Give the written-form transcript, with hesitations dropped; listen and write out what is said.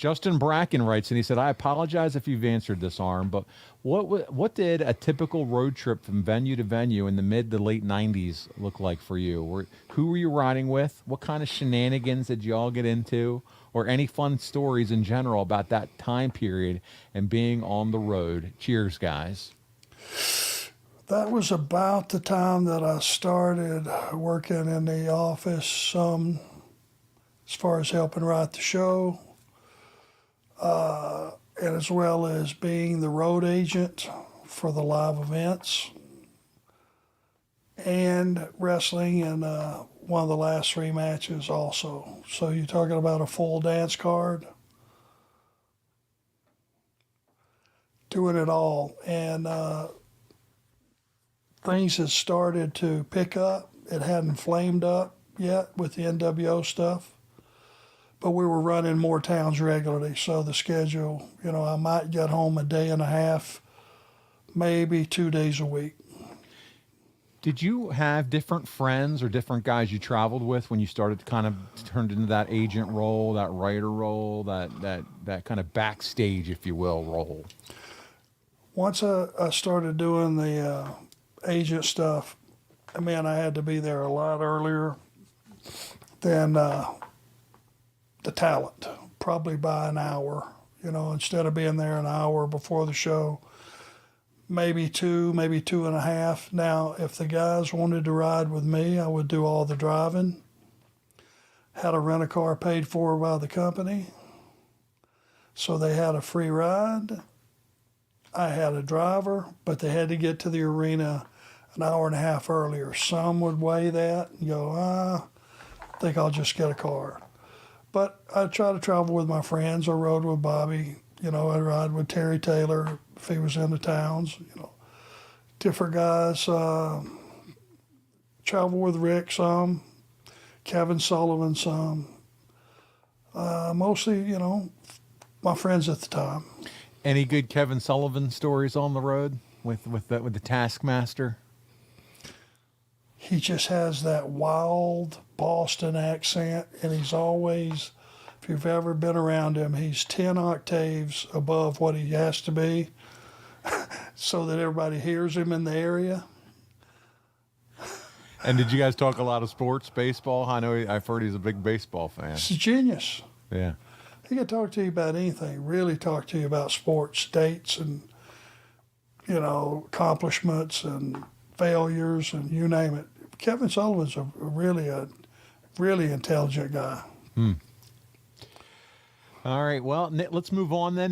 Justin Bracken writes, and he said, I apologize if you've answered this, Arn, but what did a typical road trip from venue to venue in the mid to late 90s look like for you? Who were you riding with? What kind of shenanigans did you all get into? Or any fun stories in general about that time period and being on the road? Cheers, guys. That was about the time that I started working in the office, as far as helping write the show. And as well as being the road agent for the live events and wrestling in one of the last 3 matches also. So you're talking about a full dance card, doing it all. And things had started to pick up. It hadn't flamed up yet with the NWO stuff, but we were running more towns regularly. So the schedule, I might get home a day and a half, maybe 2 days a week. Did you have different friends or different guys you traveled with when you started to kind of turned into that agent role, that writer role, that kind of backstage, if you will, role? Once I started doing the agent stuff, I had to be there a lot earlier than the talent, probably by an hour. Instead of being there an hour before the show, maybe 2, maybe 2.5. Now, if the guys wanted to ride with me, I would do all the driving. Had a rent-a-car paid for by the company, so they had a free ride. I had a driver, but they had to get to the arena an hour and a half earlier. Some would weigh that and go, I think I'll just get a car. But I try to travel with my friends. I rode with Bobby. I'd ride with Terry Taylor if he was in the towns. Different guys. Travel with Rick some, Kevin Sullivan some. Mostly, my friends at the time. Any good Kevin Sullivan stories on the road with the Taskmaster? He just has that wild Boston accent, and he's always, if you've ever been around him, he's 10 octaves above what he has to be so that everybody hears him in the area. And did you guys talk a lot of sports, baseball? I've heard he's a big baseball fan. He's a genius. Yeah. He can talk to you about anything, really talk to you about sports, dates, and, accomplishments and failures and you name it. Kevin Sullivan's a really intelligent guy. All right, well, let's move on then.